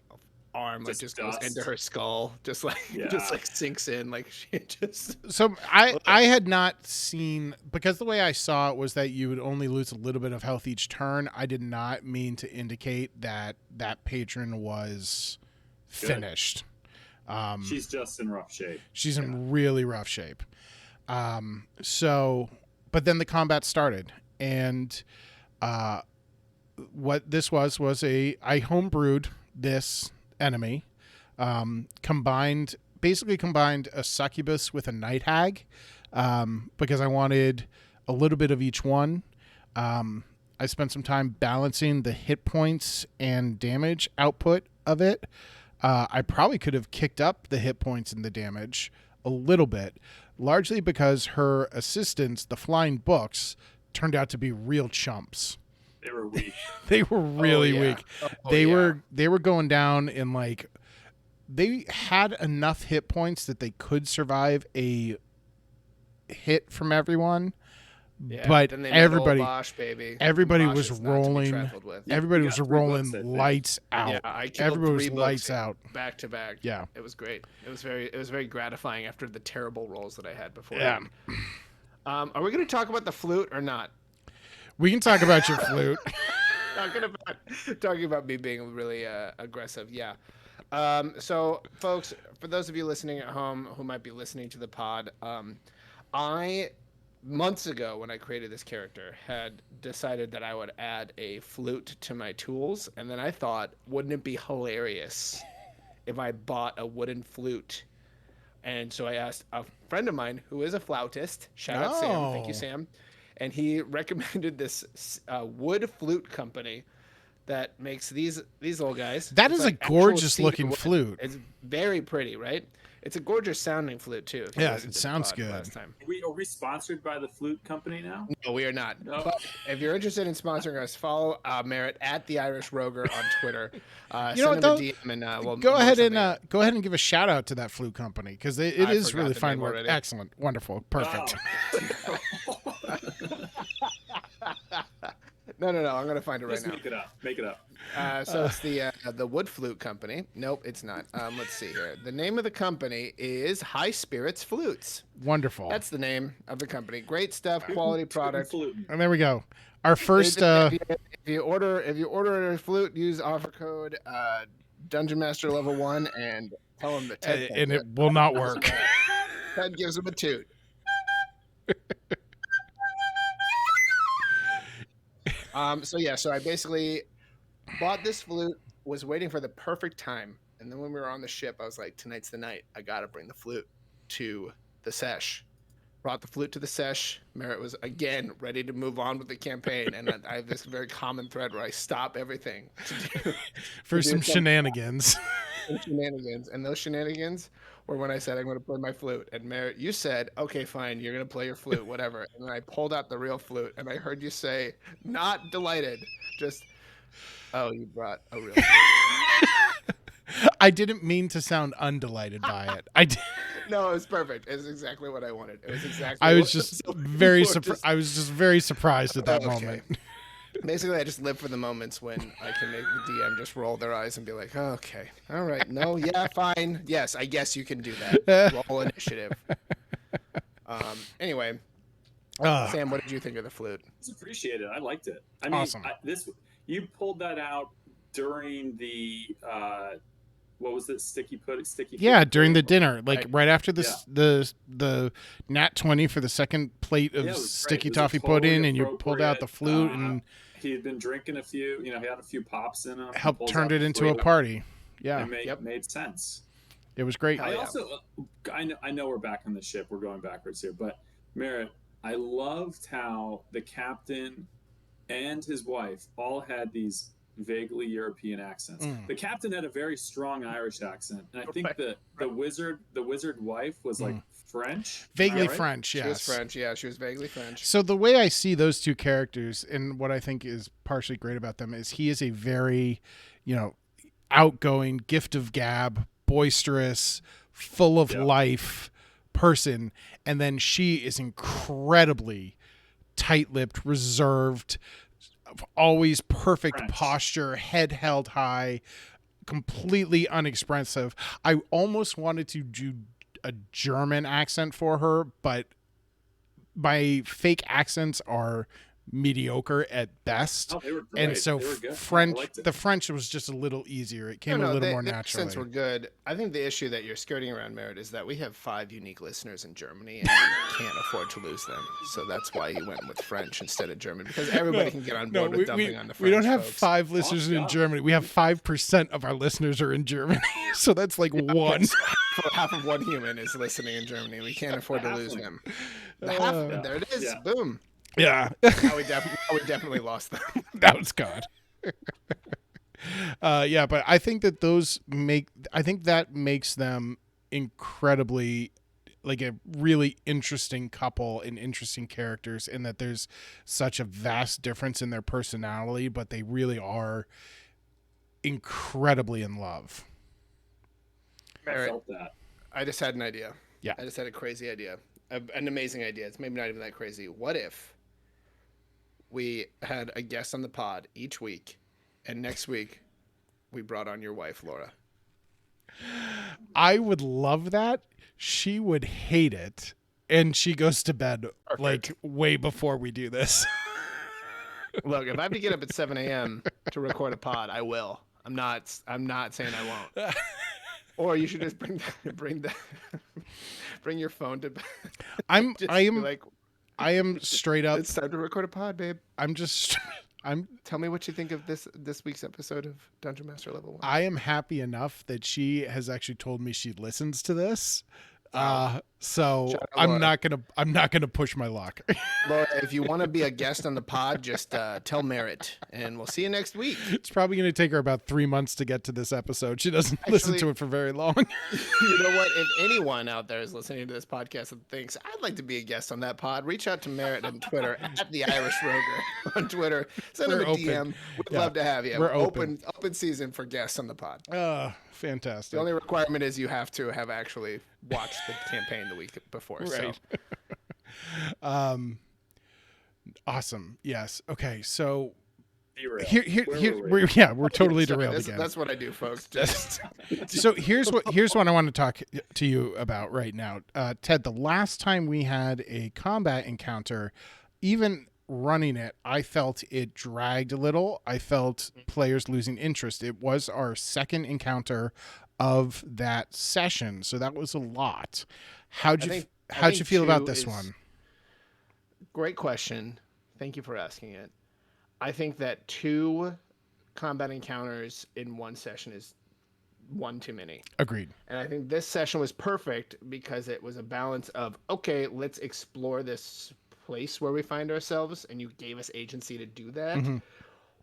arm like just goes into her skull, just like sinks in, like she just. So I had not seen, because the way I saw it was that you would only lose a little bit of health each turn. I did not mean to indicate that that patron was finished. She's just in rough shape. She's in really rough shape. So, but then the combat started, and what this was I homebrewed this enemy, basically combined a succubus with a night hag, because I wanted a little bit of each one. I spent some time balancing the hit points and damage output of it. I probably could have kicked up the hit points and the damage a little bit, largely because her assistants, the flying books, turned out to be real chumps. They were weak. They were really weak. They were going down in like, they had enough hit points that they could survive a hit from everyone. Yeah, but then they everybody, Bosch, baby. everybody Bosch was is not to be rolling. trifled with. Everybody was rolling books, lights out. Yeah, I killed Everybody was 3 lights books out. back to back. Yeah, it was great. It was very gratifying after the terrible rolls that I had before. Yeah. Are we going to talk about the flute or not? We can talk about your flute. talking about me being really aggressive. Yeah. So, folks, for those of you listening at home who might be listening to the pod, I months ago when I created this character had decided that I would add a flute to my tools, and then I thought, wouldn't it be hilarious if I bought a wooden flute? And so I asked a friend of mine who is a flautist, shout out Sam, thank you Sam, and he recommended this wood flute company that makes these little guys. That is like a gorgeous looking flute. It's very pretty, right? It's a gorgeous sounding flute too. Yeah, it sounds good. Last time. Are we sponsored by the flute company now? No, we are not. No. But if you're interested in sponsoring us, follow Merritt at the Irish Roger on Twitter. You know what, though? DM and we'll go ahead and give a shout out to that flute company, because it is really fine work. Already. Excellent, wonderful, perfect. Wow. No. I'm gonna find it right Just now. Make it up. So it's the Wood Flute Company. Nope, it's not. Let's see here. The name of the company is High Spirits Flutes. Wonderful. That's the name of the company. Great stuff, quality product. And there we go. Our first. If you order a flute, use offer code Dungeon Master Level 1 and tell them that Ted and it will not work. Ted gives them a toot. So I basically bought this flute, was waiting for the perfect time, and then when we were on the ship, I was like, tonight's the night. I gotta bring the flute to the sesh. Brought the flute to the sesh. Merritt was again ready to move on with the campaign, and I have this very common thread where I stop everything to do, for some shenanigans. Shenanigans, and those shenanigans were when I said I'm going to play my flute, and Merritt, you said, okay, fine, you're going to play your flute, whatever, and then I pulled out the real flute, and I heard you say, not delighted, just, oh, you brought a real flute. I didn't mean to sound undelighted by it. I did. No, it was perfect. It was exactly what I wanted. It was exactly. I was just very surprised. I was just very surprised at that moment. Basically, I just live for the moments when I can make the DM just roll their eyes and be like, oh, okay, all right, no, yeah, fine, yes, I guess you can do that. Roll initiative. Anyway, Sam, what did you think of the flute? It's appreciated. I liked it. I mean, awesome. You pulled that out during the what was it? Sticky. Yeah, during the dinner, like right after the nat 20 for the second plate of sticky toffee pudding, and you pulled out the flute, and he had been drinking a few. He had a few pops in him. Helped turn it into a party. Yeah, made sense. It was great. I also, I know we're back on the ship. We're going backwards here, but Merritt, I loved how the captain and his wife all had these vaguely European accents. The captain had a very strong Irish accent, and I think the wizard wife was like French, vaguely French. She was French. Yeah, she was vaguely French. So the way I see those two characters, and what I think is partially great about them, is he is a very, outgoing, gift of gab, boisterous, full of life person, and then she is incredibly tight-lipped, reserved, always perfect French posture, head held high, completely unexpressive. I almost wanted to do a German accent for her, but my fake accents are mediocre at best. Oh, they were great. And so They were good. French, I liked it. the French was just a little easier. It came a little more the naturally. accents were good. I think the issue that you're skirting around, Merritt, is that we have 5 unique listeners in Germany, and we can't afford to lose them. So that's why you went with French instead of German, because everybody can get on board with dumping on the French. We don't have folks. 5 listeners in Germany. We have 5% of our listeners are in Germany. So that's like one. Half of one human is listening in Germany. We can't afford to lose them. There it is. Yeah. Boom. Yeah. Now we definitely lost them. That was God. Yeah, but I think that that makes them incredibly, like, a really interesting couple and interesting characters, in that there's such a vast difference in their personality, but they really are incredibly in love. I felt that. I just had an idea. Yeah. I just had a crazy idea. An amazing idea. It's maybe not even that crazy. What if we had a guest on the pod each week, and next week we brought on your wife, Laura? I would love that. She would hate it, and she goes to bed like way before we do this. Look, if I have to get up at 7 a.m. to record a pod, I will. I'm not saying I won't. Or you should just bring your phone to bed. I am straight up. It's time to record a pod, babe. Tell me what you think of this week's episode of Dungeon Master Level 1. I am happy enough that she has actually told me she listens to this. So I'm not gonna push my luck. Laura, if you want to be a guest on the pod, just tell Merritt, and we'll see you next week. It's probably gonna take her about 3 months to get to this episode. She doesn't listen to it for very long. You know what? If anyone out there is listening to this podcast and thinks I'd like to be a guest on that pod, reach out to Merritt on Twitter at the Irish Roger on Twitter. Send him a DM. We'd love to have you. We're open season for guests on the pod. Fantastic. The only requirement is you have to have actually watched the campaign the week before. Right. So. Awesome. Yes. Okay. So Derailed. we're totally derailed again. That's what I do, folks. Just So here's what I want to talk to you about right now, Ted. The last time we had a combat encounter, even running it, I felt it dragged a little. I felt players losing interest. It was our second encounter of that session, so that was a lot. How'd you feel about this one? Great question. Thank you for asking it. I think that 2 combat encounters in one session is one too many. Agreed. And I think this session was perfect because it was a balance of, okay, let's explore this place where we find ourselves, and you gave us agency to do that,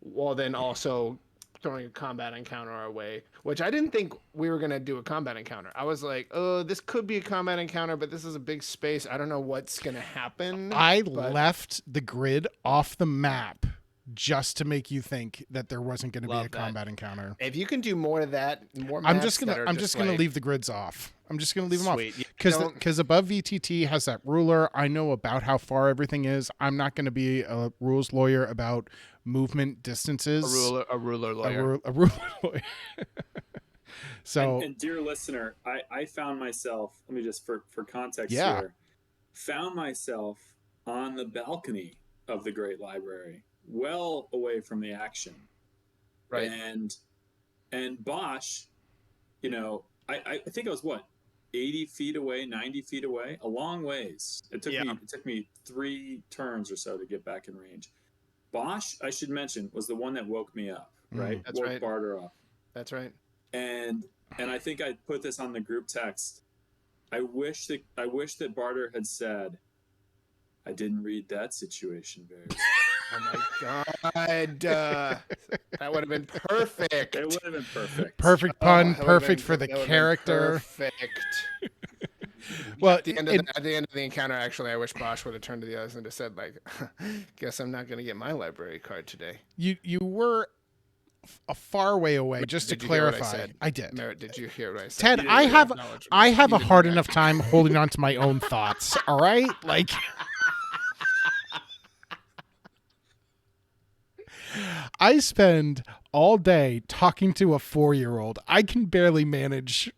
while then also throwing a combat encounter our way, which I didn't think we were going to do a combat encounter. I was like, oh, this could be a combat encounter, but this is a big space. I don't know what's going to happen. I left the grid off the map just to make you think that there wasn't going to be a combat encounter. If you can do more of that, I'm just gonna leave the grids off. I'm just gonna leave them off because above VTT has that ruler. I know about how far everything is. I'm not going to be a rules lawyer about movement distances. A ruler lawyer. A ruler lawyer. So, and dear listener, I found myself. Let me just for context here. Found myself on the balcony of the Great Library, well away from the action, right? And Bosch, I think I was 80 feet away, 90 feet away, a long ways. It took me 3 turns or so to get back in range. Bosch, I should mention, was the one that woke me up, right? That's right. Barter up. That's right. And I think I put this on the group text. I wish that Barter had said, I didn't read that situation very well. Oh my God. That would have been perfect. It would have been perfect. Perfect pun, perfect for the character. Perfect. Well, at the end of the encounter, actually, I wish Bosch would have turned to the others and just said, like, guess I'm not going to get my library card today. You were a far way away, just to clarify. I did. Merritt, did you hear what I said? Ted, I have a hard enough time holding on to my own thoughts, all right? Like, I spend all day talking to a 4-year-old. I can barely manage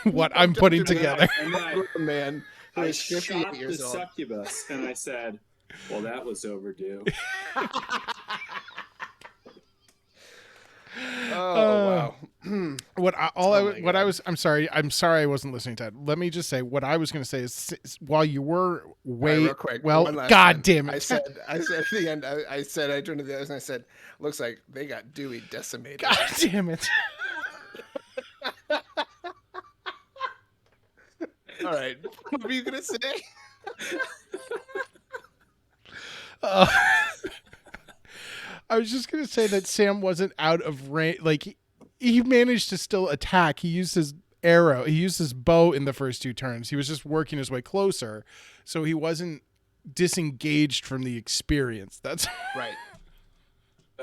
what I'm putting together. And then A man who I is 58 shot the years old. succubus, and I said, "Well, that was overdue." Oh wow. I'm sorry I wasn't listening to that. Let me just say what I was going to say is while you were Real quick, well, one last God time. damn it. I said at the end, I turned to the others and I said, looks like they got Dewey decimated. God damn it. All right. What were you going to say? I was just going to say that Sam wasn't out of range. Like, he managed to still attack. He used his arrow. He used his bow in the first 2 turns. He was just working his way closer. So he wasn't disengaged from the experience. That's right.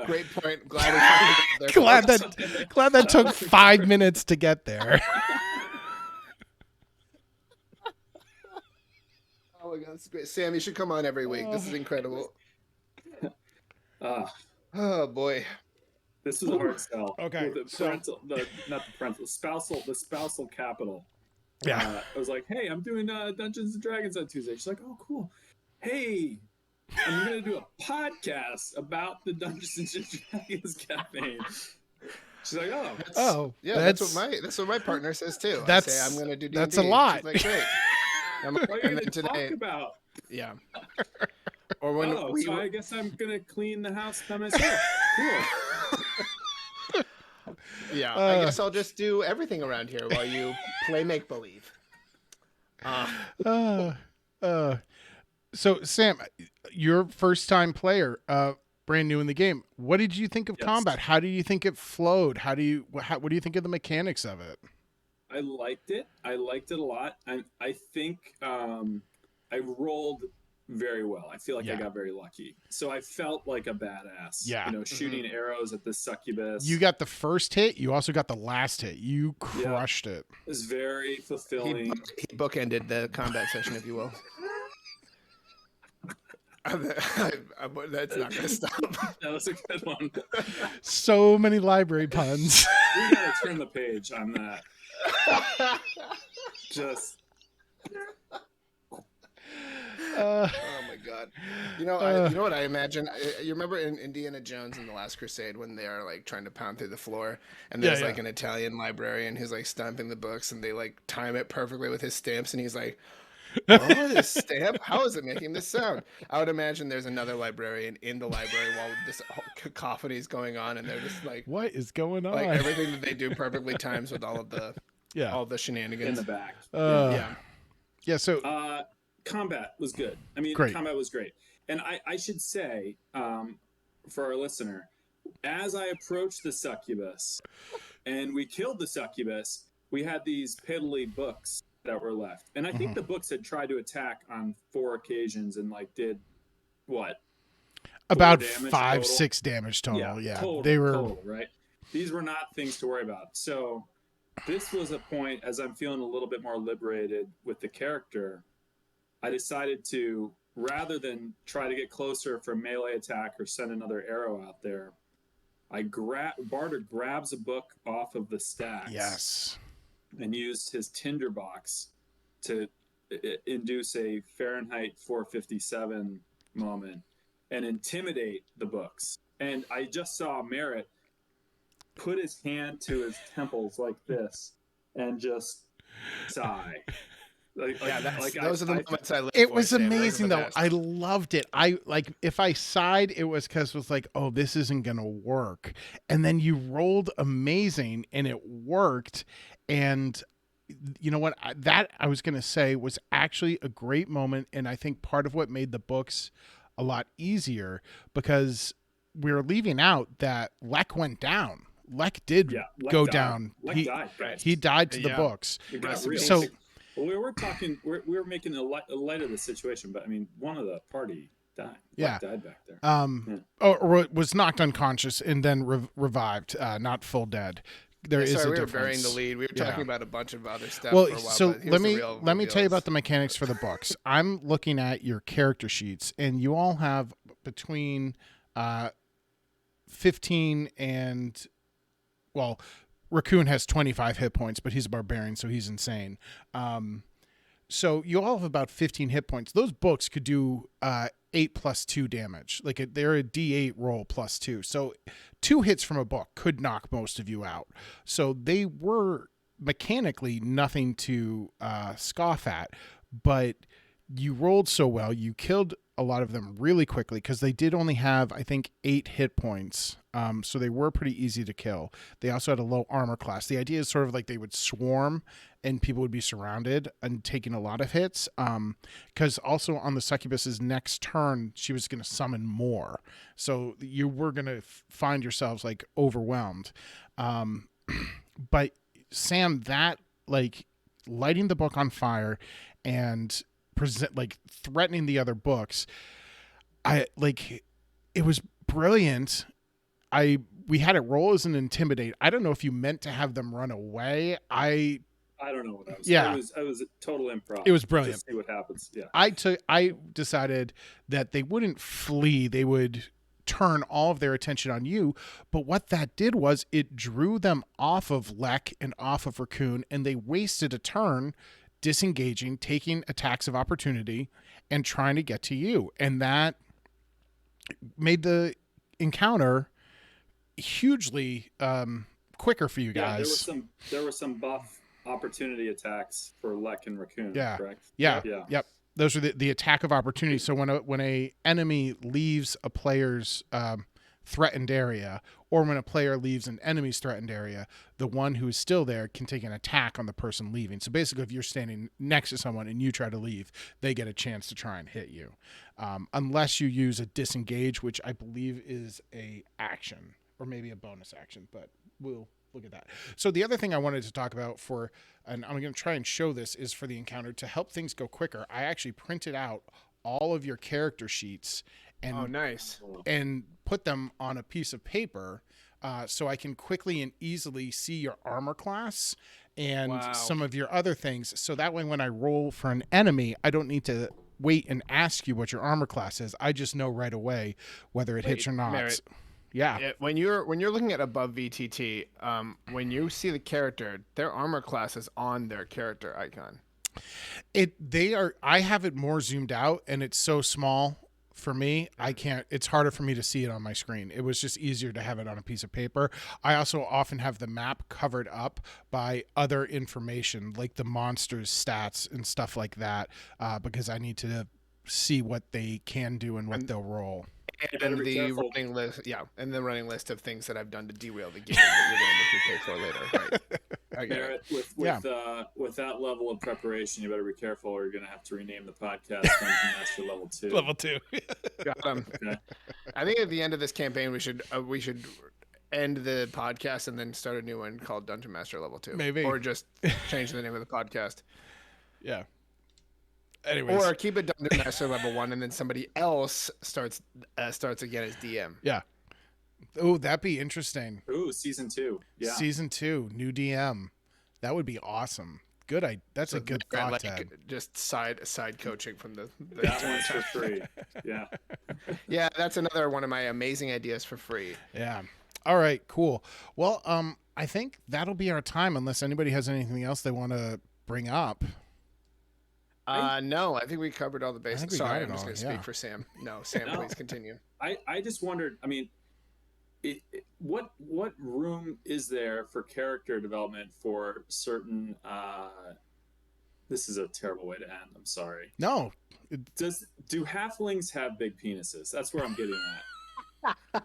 Great point. Glad we finally got there. glad that took 5 minutes to get there. Oh my God, this is great. Sam, you should come on every week. This is incredible. Oh boy. This was a hard sell. Okay, The spousal capital. Yeah. I was like, hey, I'm doing Dungeons and Dragons on Tuesday. She's like, oh, cool. Hey, I'm going to do a podcast about the Dungeons and Dragons campaign. She's like, that's what my partner says too. I say I'm going to do D&D. That's a lot. She's like, great. What are you going to talk about? Yeah. Or when so I guess I'm going to clean the house by myself. Cool. Yeah, I guess I'll just do everything around here while you play make-believe. So, Sam, your first-time player, brand new in the game. What did you think of combat? How do you think it flowed? What do you think of the mechanics of it? I liked it. I liked it a lot. I think I rolled very well. I feel like I got very lucky. So I felt like a badass. Yeah. Shooting arrows at the succubus. You got the first hit. You also got the last hit. You crushed it. It was very fulfilling. He bookended the combat session, if you will. That's not going to stop. That was a good one. So many library puns. We got to turn the page on that. Just... oh my God! You know what I imagine. You remember in Indiana Jones and the Last Crusade when they are like trying to pound through the floor, and there's like an Italian librarian who's like stamping the books, and they like time it perfectly with his stamps, and he's like, "Oh, this stamp! How is it making this sound?" I would imagine there's another librarian in the library while this cacophony is going on, and they're just like, "What is going on?" Like everything that they do perfectly times with all of the shenanigans in the back. So. Combat was good. I mean, combat was great. And I should say, for our listener, as I approached the succubus and we killed the succubus, we had these piddly books that were left. And I think the books had tried to attack on 4 occasions and like did what? About 5-6 damage total. Yeah. They were total, right? These were not things to worry about. So this was a point as I'm feeling a little bit more liberated with the character. I decided to, rather than try to get closer for melee attack or send another arrow out there, Barter grabs a book off of the stacks. Yes. And used his tinderbox to induce a Fahrenheit 457 moment and intimidate the books. And I just saw Merritt put his hand to his temples like this and just sigh. Those are the moments I live It for, was Sam. amazing though. I loved it. If I sighed, it was because it was like, oh, this isn't gonna work. And then you rolled amazing, and it worked. And you know what? I was gonna say was actually a great moment, and I think part of what made the books a lot easier because we were leaving out that Lek went down. Lek did go down. Lek died. Right? He died to the books. It got real. So. Well, we were making a light of the situation, but I mean, one of the party died. Yeah. Died back there. Or was knocked unconscious and then revived, not full dead. There is a difference. We were burying the lead. We were talking about a bunch of other stuff for a while. So let me tell you about the mechanics for the books. I'm looking at your character sheets, and you all have between 15 and well, Raccoon has 25 hit points, but he's a barbarian, so he's insane. So you all have about 15 hit points. Those books could do 8 plus 2 damage. Like they're a D8 roll plus 2. So 2 hits from a book could knock most of you out. So they were mechanically nothing to scoff at, but you rolled so well. You killed a lot of them really quickly because they did only have, I think, 8 hit points. So they were pretty easy to kill. They also had a low armor class. The idea is sort of like they would swarm and people would be surrounded and taking a lot of hits. Because also on the succubus's next turn, she was going to summon more. So you were going to find yourselves like overwhelmed. But Sam, that like lighting the book on fire and threatening the other books, it was brilliant. We had it roll as an intimidate. I don't know if you meant to have them run away. I don't know what I was. Yeah, I was a total improv. It was brilliant. Just see what happens. Yeah. I decided that they wouldn't flee. They would turn all of their attention on you. But what that did was it drew them off of Lek and off of Raccoon, and they wasted a turn disengaging, taking attacks of opportunity, and trying to get to you. And that made the encounter hugely quicker for you guys. There were some buff opportunity attacks for Lek and Raccoon, correct? Yeah. Yep. Those are the attack of opportunity. So when a enemy leaves a player's threatened area, or when a player leaves an enemy's threatened area, the one who is still there can take an attack on the person leaving. So basically, if you're standing next to someone and you try to leave, they get a chance to try and hit you, unless you use a disengage, which I believe is a action or maybe a bonus action, but we'll look at that. So the other thing I wanted to talk about and I'm going to try and show this, is for the encounter to help things go quicker. I actually printed out all of your character sheets and nice, and put them on a piece of paper, so I can quickly and easily see your armor class and some of your other things. So that way, when I roll for an enemy, I don't need to wait and ask you what your armor class is. I just know right away whether it hits or not. Merritt, Yeah. When you're looking at above VTT, when you see the character, their armor class is on their character icon. I have it more zoomed out, and it's so small for me, it's harder for me to see it on my screen. It was just easier to have it on a piece of paper. I also often have the map covered up by other information, like the monsters' stats and stuff like that, because I need to see what they can do and what they'll roll. And the running list, and the running list of things that I've done to derail the game that you're going to make me pay for later. Right? Merritt, with that level of preparation, you better be careful, or you're going to have to rename the podcast Dungeon Master Level 2. Level 2. Got him. Okay. I think at the end of this campaign, we should end the podcast and then start a new one called Dungeon Master Level 2. Maybe, or just change the name of the podcast. Yeah. Anyways. Or keep it Dungeon Master Level 1, and then somebody else starts again as DM. Yeah. Oh, that'd be interesting. Ooh, season 2. Yeah. Season 2, new DM. That would be awesome. Good. That's a good thought, Ted. Just side coaching from the that one's for free. Yeah. Yeah, that's another one of my amazing ideas for free. Yeah. All right, cool. Well, I think that'll be our time, unless anybody has anything else they want to bring up. No, I think we covered all the basics. Sorry, I'm just going to speak for Sam. No, Sam, please continue. I just wondered, I mean, what room is there for character development for certain this is a terrible way to end, I'm sorry. No. Do halflings have big penises? That's where I'm getting at.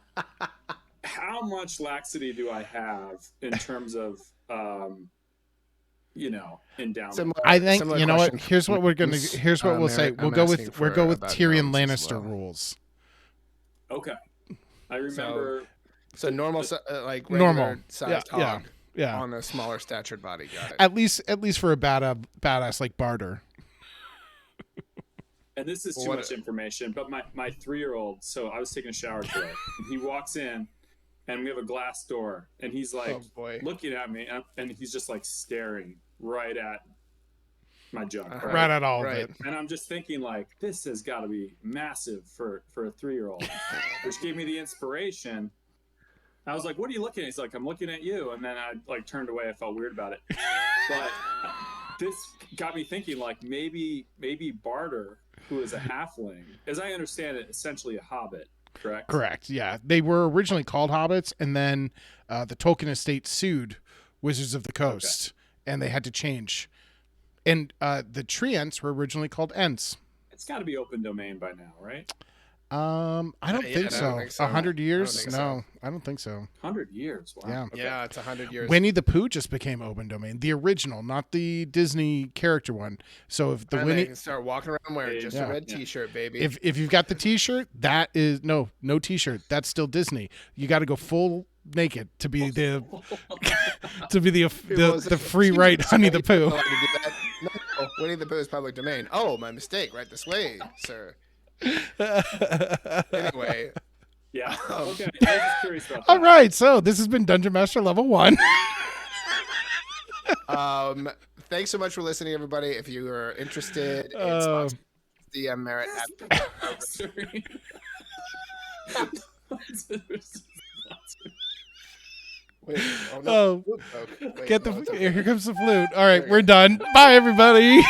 How much laxity do I have in terms of endowment? I think you know what. Here's what we'll say. We'll go with Tyrion Lannister rules. Okay, I remember. So normal, like normal sized hog, yeah, on a smaller statured body. Got it. At least for a badass like Barter. And this is too much information, but my 3-year-old. So I was taking a shower today, and he walks in. And we have a glass door, and he's like looking at me, and he's just like staring right at my junk, right at all of it. And I'm just thinking, like, this has got to be massive for a 3-year-old, which gave me the inspiration I was like, "What are you looking at?" He's like, "I'm looking at you." And then I like turned away. I felt weird about it. But this got me thinking, like maybe Barter, who is a halfling, as I understand it, essentially a hobbit, correct? Correct. Yeah, they were originally called hobbits, and then the Tolkien estate sued Wizards of the Coast, and they had to change. And the treants were originally called ents. It's got to be open domain by now, right? I don't think I so. don't think so. 100 years? think No, so. I don't think so. 100 years. Wow. Yeah. Okay. Yeah, it's 100 years. Winnie the Pooh just became open domain, the original, not the Disney character one. So if the And Winnie, they can start walking around wearing just Yeah. a red T-shirt, baby. if you've got the T-shirt, that is no T-shirt. That's still Disney. You got to go full naked to be the the free right Honey the Pooh. No, Winnie the Pooh is public domain. Oh, my mistake. Right this way, sir. Anyway, Yeah. Okay. I was just curious about that. All right, so this has been Dungeon Master Level 1. thanks so much for listening, everybody. If you are interested in sponsoring DM Merit at Sorry. Wait, oh, no. Oh, Wait, get the oh, it's okay. here comes the flute. All right, we're done. Bye, everybody.